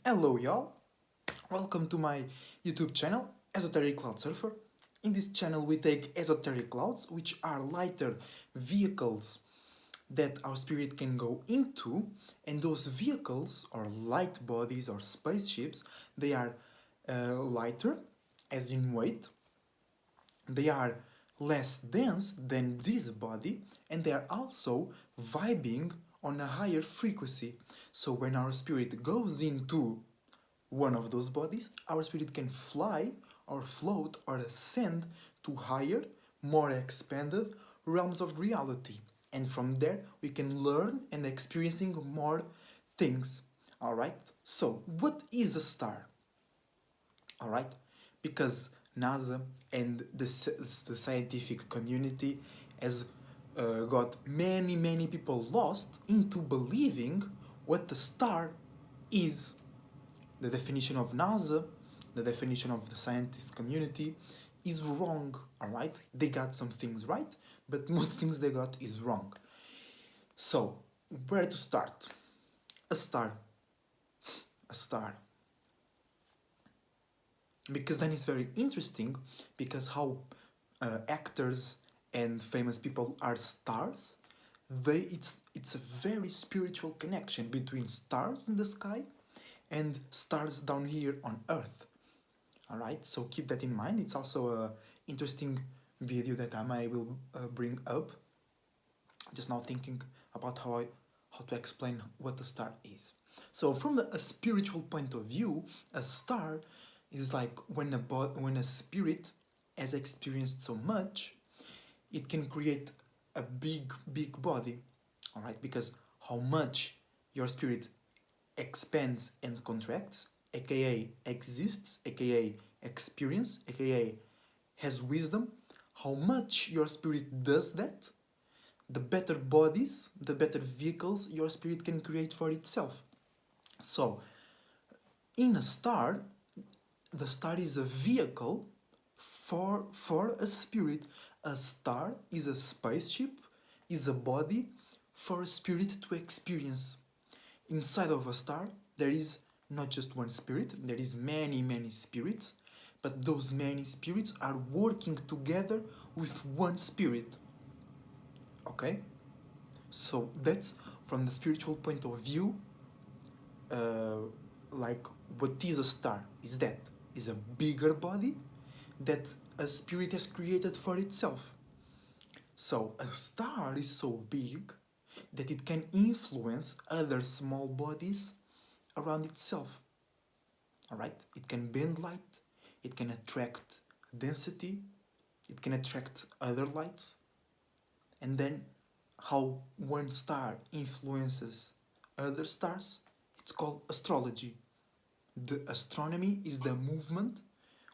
Hello, y'all. Welcome to my YouTube channel, Esoteric Cloud Surfer. In this channel, we take esoteric clouds, which are lighter vehicles that our spirit can go into, and those vehicles, or light bodies, or spaceships, they are lighter, as in weight. They are less dense than this body, and they are also vibing on a higher frequency. So when our spirit goes into one of those bodies, our spirit can fly or float or ascend to higher, more expanded realms of reality. And from there, we can learn and experiencing more things. Alright? So, what is a star? Alright? Because NASA and the scientific community has got many people lost into believing what the star is. The definition of NASA, the definition of the scientist community is wrong, alright? They got some things right, but most things they got is wrong. So, where to start? A star. A star. Because then it's very interesting because how actors and famous people are stars. It's a very spiritual connection between stars in the sky and stars down here on Earth. Alright, so keep that in mind. It's also a interesting video that I will bring up. Just now thinking about how to explain what a star is. So from a spiritual point of view, a star is like when a spirit has experienced so much, it can create a big body. Alright, because how much your spirit expands and contracts, aka exists, aka experience, aka has wisdom, how much your spirit does that, the better bodies, the better vehicles your spirit can create for itself. So, in a star, the star is a vehicle for a spirit. A star is a spaceship, is a body for a spirit to experience. Inside of a star, there is not just one spirit, there is many spirits, but those many spirits are working together with one spirit. Okay? So that's from the spiritual point of view, uh, like what is a star? Is that is a bigger body that a spirit has created for itself. So a star is so big that it can influence other small bodies around itself. Alright? It can bend light, it can attract density, it can attract other lights, and then how one star influences other stars, it's called astrology. The astronomy is the movement,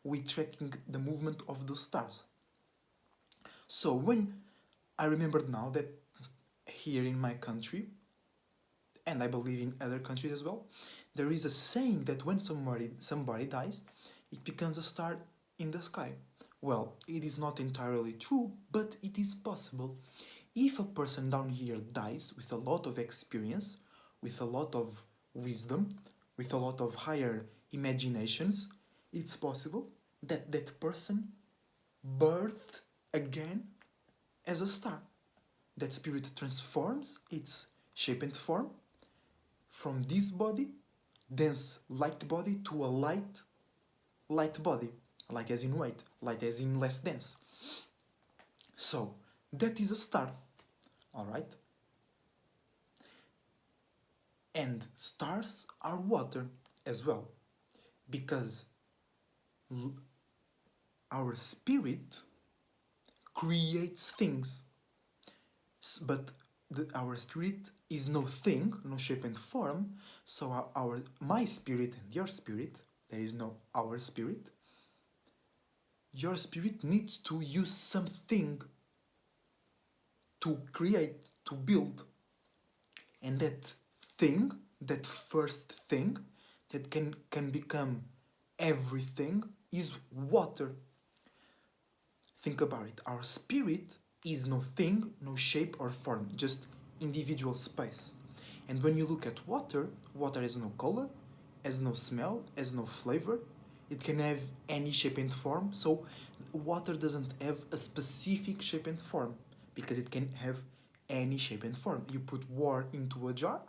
we tracking the movement of the stars. So when I remembered now that here in my country, and I believe in other countries as well, there is a saying that when somebody dies, it becomes a star in the sky. Well, it is not entirely true, but it is possible. If a person down here dies with a lot of experience, with a lot of wisdom, with a lot of higher imaginations, it's possible that that person birthed again as a star. That spirit transforms its shape and form from this body, dense light body, to a light body, light as in weight, light as in less dense. So that is a star, all right? And stars are water as well, because our spirit creates things, but our spirit is no thing, no shape and form. So my spirit and your spirit, there is no our spirit. Your spirit needs to use something to create, to build, and that thing, that first thing that can become everything is water. Think about it. Our spirit is no thing, no shape or form, just individual space. And when you look at water, water has no color, has no smell, has no flavor. It can have any shape and form. So water doesn't have a specific shape and form because it can have any shape and form. You put water into a jar,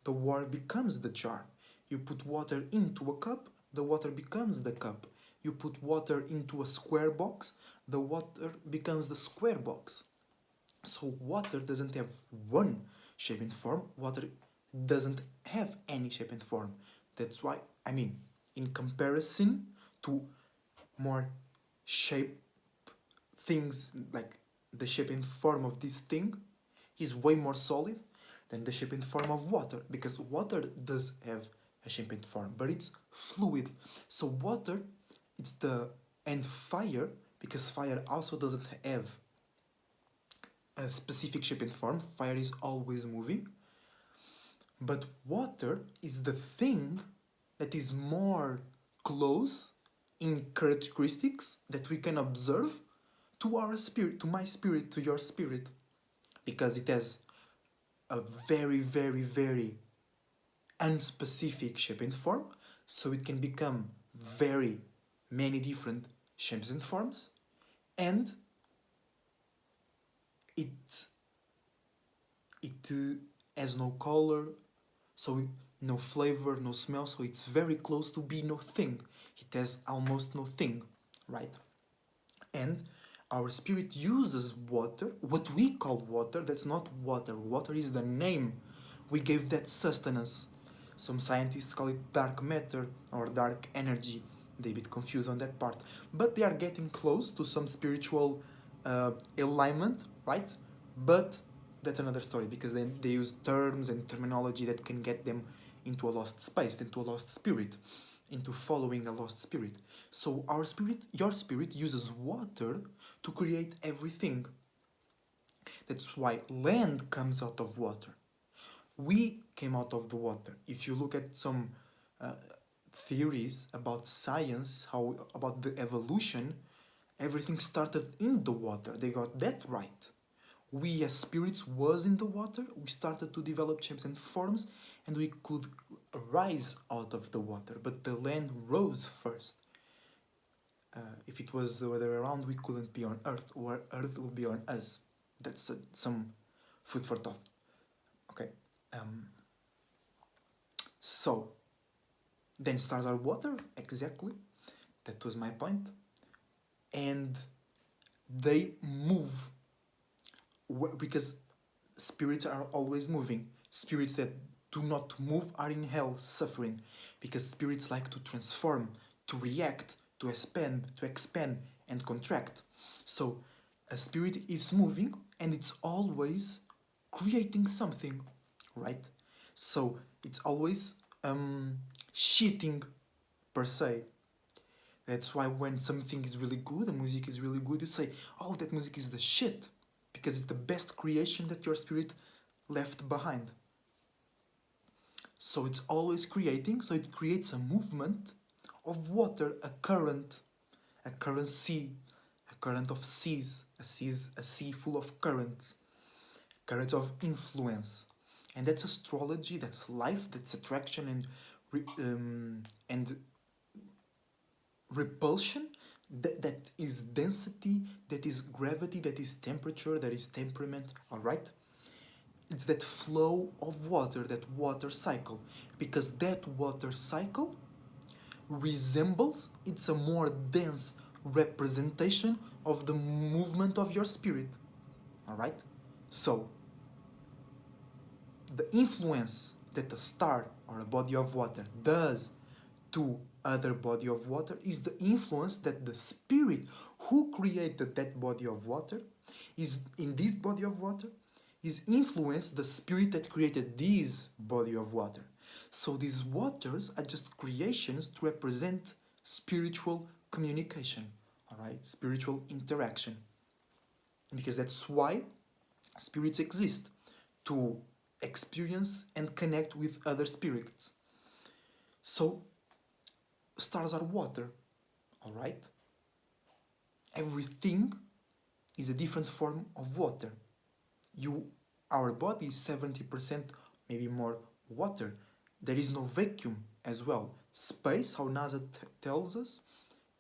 the water becomes the jar. You put water into a cup, the water becomes the cup. You put water into a square box, the water becomes the square box. So water doesn't have one shape and form. Water doesn't have any shape and form. That's why, I mean, in comparison to more shape things, like the shape and form of this thing is way more solid than the shape and form of water, because water does have a shape and form, but it's fluid. So water, it's the and fire, because fire also doesn't have a specific shape and form. Fire is always moving. But water is the thing that is more close in characteristics that we can observe to our spirit, to my spirit, to your spirit, because it has a very, very, very unspecific shape and form, so it can become very many different shapes and forms, and it has no color, so no flavor, no smell, so it's very close to be no thing. It has almost no thing, right? And our spirit uses water, what we call water. That's not water. Water is the name we gave that sustenance. Some scientists call it dark matter or dark energy. They're a bit confused on that part, but they are getting close to some spiritual alignment, right? But that's another story, because then they use terms and terminology that can get them into a lost space, into a lost spirit, into following a lost spirit. So our spirit, your spirit, uses water to create everything. That's why land comes out of water. We came out of the water. If you look at some uh, theories about science, how about the evolution, everything started in the water. They got that right. We as spirits was in the water. We started to develop shapes and forms, and we could rise out of the water. But the land rose first. If it was the other way around, we couldn't be on Earth, or Earth will be on us. That's some food for thought. Okay. Um, so then stars are water, exactly. That was my point. And they move because spirits are always moving. Spirits that do not move are in hell, suffering, because spirits like to transform, to react, to expand, and contract. So a spirit is moving and it's always creating something, right? So it's always cheating per se. That's why when something is really good, the music is really good, you say, oh, that music is the shit. Because it's the best creation that your spirit left behind. So it's always creating, so it creates a movement of water, a current sea, a current of seas, a sea full of currents, currents of influence. And that's astrology, that's life, that's attraction and repulsion. That is density, that is gravity, that is temperature, that is temperament, all right? It's that flow of water, that water cycle, because that water cycle resembles, it's a more dense representation of the movement of your spirit, all right? So the influence that a star or a body of water does to other body of water is the influence that the spirit who created that body of water is in this body of water is influenced the spirit that created this body of water. So these waters are just creations to represent spiritual communication, all right, spiritual interaction, because that's why spirits exist, to experience and connect with other spirits. So stars are water, all right? Everything is a different form of water. Our body is 70%, maybe more, water. There is no vacuum. as well. Space, how NASA tells us,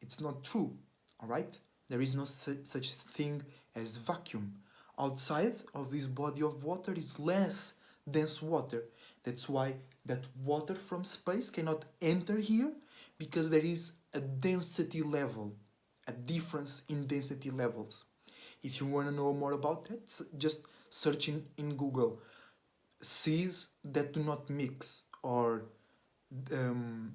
it's not true, all right? There is no such thing as vacuum. Outside of this body of water is less dense water. That's why that water from space cannot enter here, because there is a density level, a difference in density levels. If you want to know more about that, just search in Google seas that do not mix, or um,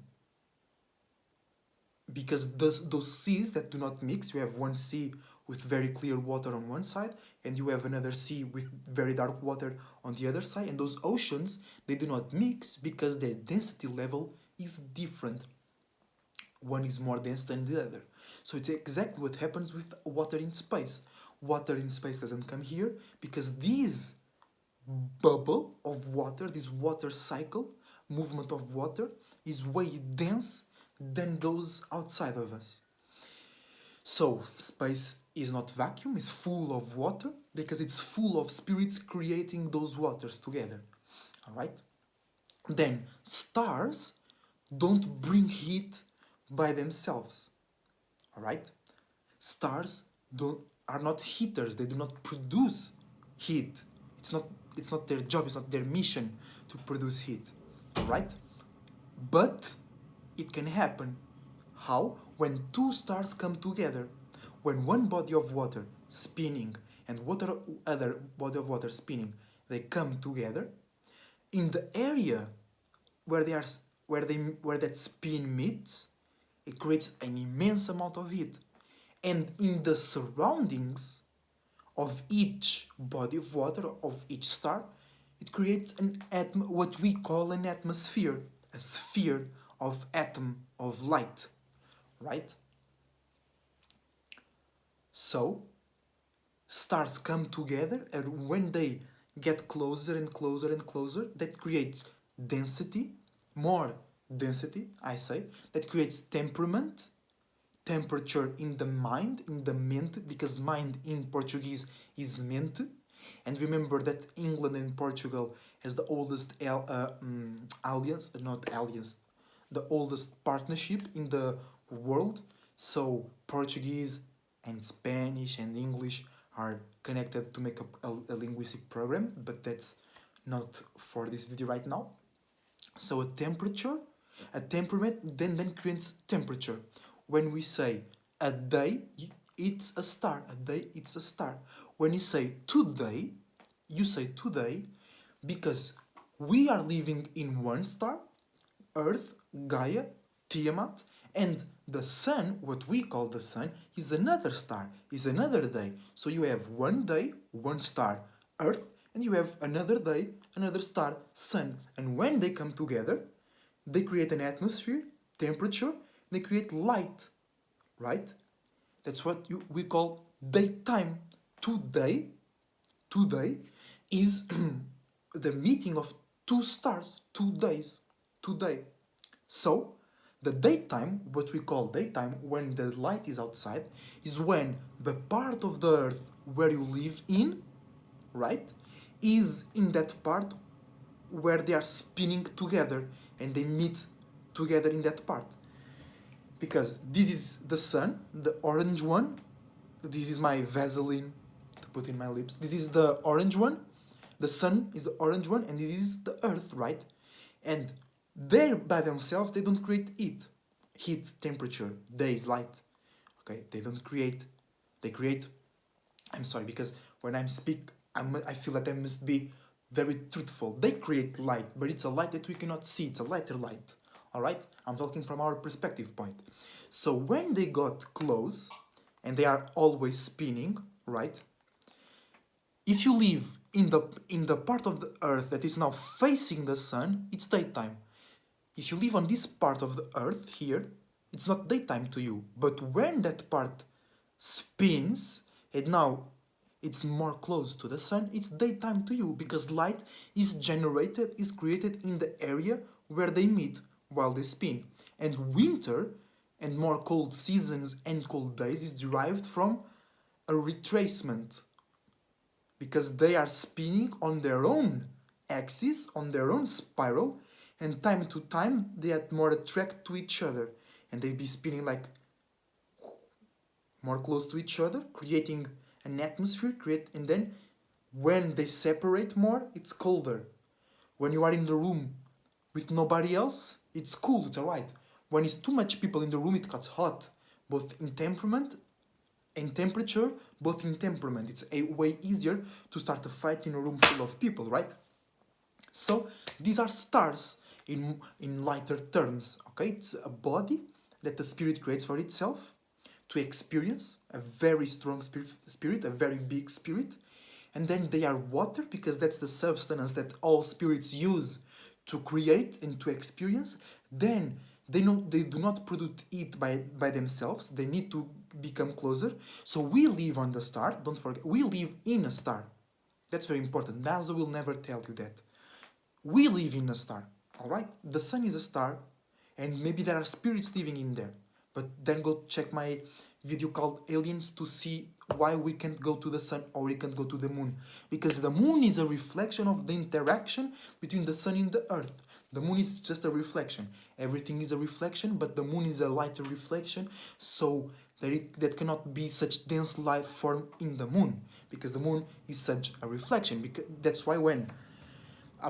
because those seas that do not mix, you have one sea with very clear water on one side, and you have another sea with very dark water on the other side, and those oceans, they do not mix because their density level is different. One is more dense than the other. So it's exactly what happens with water in space. Water in space doesn't come here because this bubble of water, this water cycle, movement of water, is way dense than those outside of us. So space is not vacuum, it's full of water because it's full of spirits creating those waters together. Alright? Then stars don't bring heat by themselves. Alright? Stars don't are not heaters, they do not produce heat. It's not their job, it's not their mission to produce heat. Alright? But it can happen. How? When two stars come together. When one body of water spinning and other body of water spinning, they come together. In the area where they are where that spin meets, it creates an immense amount of heat. And in the surroundings of each body of water, of each star, it creates what we call an atmosphere, a sphere of atom of light, right? So stars come together, and when they get closer and closer and closer, that creates density, more density, I say, that creates temperament, temperature in the mind, in the mente, because mind in Portuguese is mente. And remember that England and Portugal has the oldest alliance, not alliance, the oldest partnership in the world. So Portuguese and Spanish and English are connected to make a linguistic program, but that's not for this video right now. So a temperament then creates temperature. When we say a day, it's a star. A day, it's a star. When you say today, you say today because we are living in one star, Earth, Gaia, Tiamat, and the sun, what we call the sun, is another star, is another day. So you have one day, one star, Earth, and you have another day, another star, sun. And when they come together, they create an atmosphere, temperature, they create light, right? That's what we call daytime. Today is the meeting of two stars, 2 days, today. So the daytime, what we call daytime, when the light is outside, is when the part of the earth where you live in, right, is in that part where they are spinning together and they meet together in that part. Because this is the sun, the orange one. This is my Vaseline to put in my lips. This is the orange one. The sun is the orange one, and this is the earth, right? And they by themselves, they don't create heat, temperature, days, light. Okay, they don't create. They create. I'm sorry, because when I speak, I feel that I must be very truthful. They create light, but it's a light that we cannot see. It's a lighter light. All right, I'm talking from our perspective point. So when they got close, and they are always spinning, right? If you live in the part of the earth that is now facing the sun, it's daytime. If you live on this part of the earth here, it's not daytime to you. But when that part spins and now it's more close to the sun, it's daytime to you because light is generated, is created in the area where they meet while they spin. And winter and more cold seasons and cold days is derived from a retracement because they are spinning on their own axis, on their own spiral, and time to time they are more attracted to each other, and they be spinning like more close to each other, creating an atmosphere. And then when they separate more, it's colder. When you are in the room with nobody else, it's cool. It's alright. When it's too much people in the room, it gets hot, both in temperament and temperature, both in temperament. It's a way easier to start a fight in a room full of people, right? So these are stars in lighter terms. Okay, it's a body that the spirit creates for itself to experience, a very strong spirit, a very big spirit. And then they are water because that's the substance that all spirits use to create and to experience. Then they do not produce it by themselves. They need to become closer. So we live on the star. Don't forget, we live in a star. That's very important. NASA will never tell you that. We live in a star, all right? The sun is a star, and maybe there are spirits living in there. But then go check my video called Aliens to see why we can't go to the sun or we can't go to the moon. Because the moon is a reflection of the interaction between the sun and the earth. The moon is just a reflection. Everything is a reflection, but the moon is a lighter reflection, so that cannot be such dense life form in the moon, because the moon is such a reflection. Because that's why when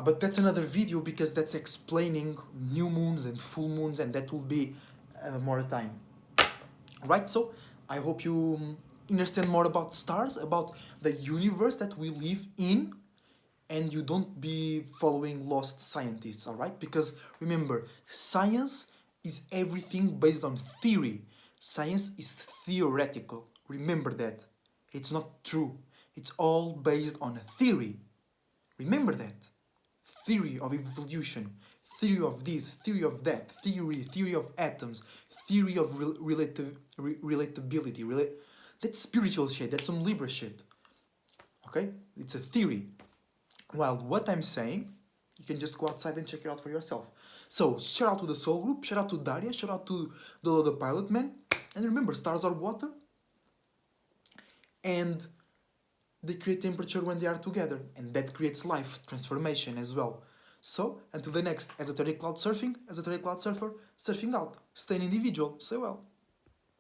but that's another video, because that's explaining new moons and full moons, and that will be more time. Right? So I hope you understand more about stars, about the universe that we live in, and you don't be following lost scientists, all right? Because remember, science is everything based on theory. Science is theoretical. Remember that. It's not true. It's all based on a theory. Remember that. Theory of evolution, theory of this, theory of that, theory of atoms, theory of relatability. That's spiritual shit. That's some Libra shit. Okay? It's a theory. Well, what I'm saying, you can just go outside and check it out for yourself. So, shout out to the Soul Group, shout out to Daria, shout out to the Pilot Man. And remember, stars are water. And they create temperature when they are together, and that creates life, transformation as well. So, until the next Esoteric Cloud Surfing, Esoteric Cloud Surfer, surfing out. Stay an individual. Stay well.